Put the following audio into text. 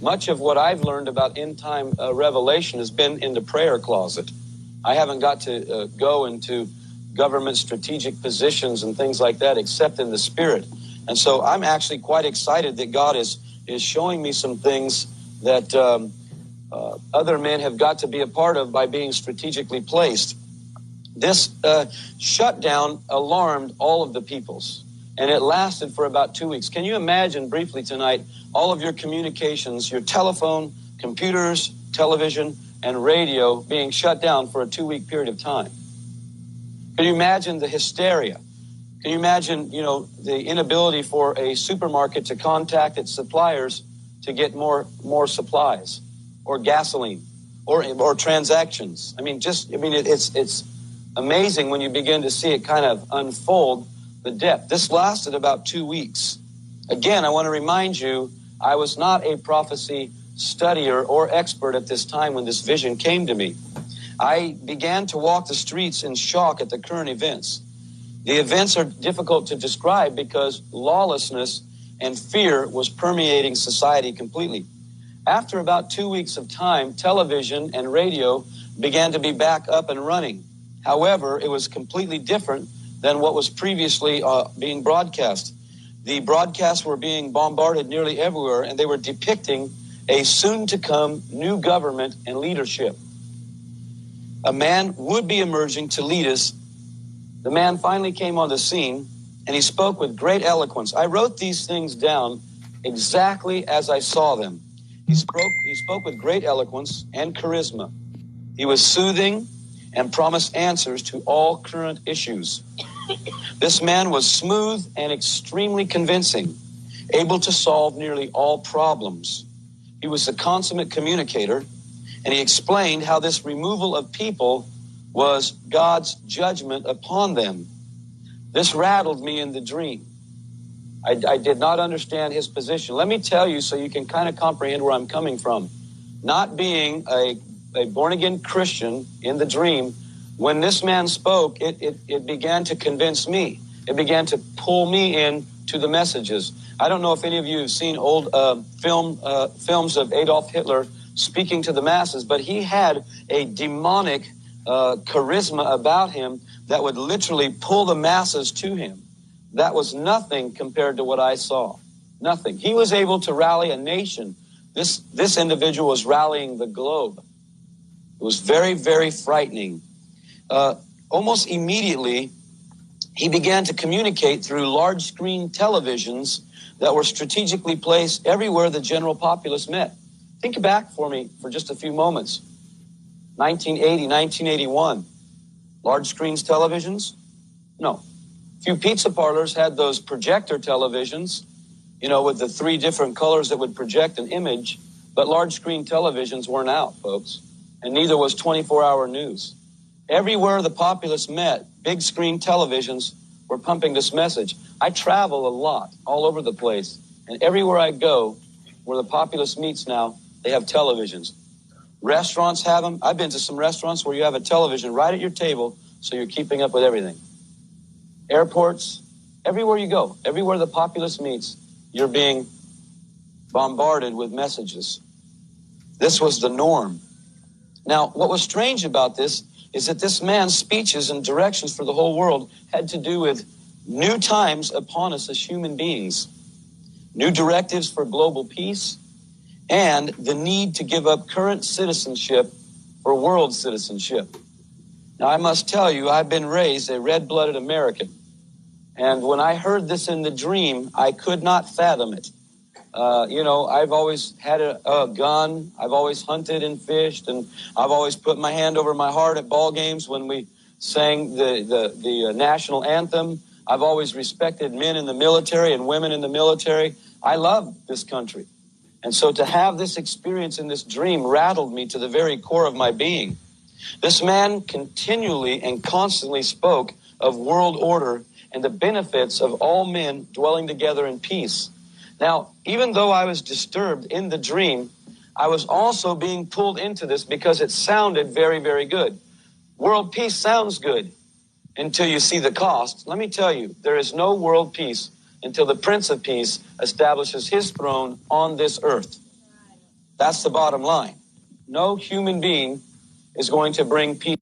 much of what I've learned about end-time revelation has been in the prayer closet. I haven't got to go into government strategic positions and things like that except in the Spirit. And so I'm actually quite excited that God is showing me some things that other men have got to be a part of by being strategically placed. This shutdown alarmed all of the peoples, and it lasted for about 2 weeks. Can you imagine briefly tonight all of your communications, your telephone, computers, television, and radio being shut down for a 2-week period of time? Can you imagine the hysteria? Can you imagine, the inability for a supermarket to contact its suppliers to get more supplies or gasoline or transactions? It's amazing when you begin to see it kind of unfold the depth. This lasted about 2 weeks. Again, I want to remind you, I was not a prophecy studier or expert at this time when this vision came to me. I began to walk the streets in shock at the current events. The events are difficult to describe because lawlessness and fear was permeating society completely. After about 2 weeks of time, television and radio began to be back up and running. However, it was completely different than what was previously being broadcast. The broadcasts were being bombarded nearly everywhere, and they were depicting a soon-to-come new government and leadership. A man would be emerging to lead us. The man finally came on the scene, and he spoke with great eloquence. I wrote these things down exactly as I saw them. He spoke with great eloquence and charisma. He was soothing and promised answers to all current issues. This man was smooth and extremely convincing, able to solve nearly all problems. He was a consummate communicator, and he explained how this removal of people was God's judgment upon them. This rattled me in the dream. I did not understand his position. Let me tell you so you can kind of comprehend where I'm coming from. Not being a born-again Christian in the dream, when this man spoke, it began to convince me. It began to pull me in to the messages. I don't know if any of you have seen old films of Adolf Hitler speaking to the masses, but he had a demonic charisma about him that would literally pull the masses to him. That was nothing compared to what I saw. Nothing. He was able to rally a nation. This individual was rallying the globe. It was very, very frightening. Almost immediately, he began to communicate through large screen televisions that were strategically placed everywhere the general populace met. Think back for me for just a few moments. 1980, 1981. Large screens televisions? No. Few pizza parlors had those projector televisions, with the 3 different colors that would project an image, but large screen televisions weren't out, folks, and neither was 24-hour news. Everywhere the populace met, big screen televisions were pumping this message. I travel a lot, all over the place, and everywhere I go, where the populace meets now, they have televisions. Restaurants have them. I've been to some restaurants where you have a television right at your table, so you're keeping up with everything. Airports, everywhere you go, everywhere the populace meets, you're being bombarded with messages. This was the norm. Now, what was strange about this is that this man's speeches and directions for the whole world had to do with new times upon us as human beings, new directives for global peace, and the need to give up current citizenship for world citizenship. Now, I must tell you, I've been raised a red-blooded American. And when I heard this in the dream, I could not fathom it. I've always had a gun. I've always hunted and fished, and I've always put my hand over my heart at ball games when we sang the national anthem. I've always respected men in the military and women in the military. I love this country. And so to have this experience in this dream rattled me to the very core of my being. This man continually and constantly spoke of world order and the benefits of all men dwelling together in peace. Now, even though I was disturbed in the dream, I was also being pulled into this because it sounded very, very good. World peace sounds good until you see the cost. Let me tell you, there is no world peace until the Prince of Peace establishes his throne on this earth. That's the bottom line. No human being is going to bring peace.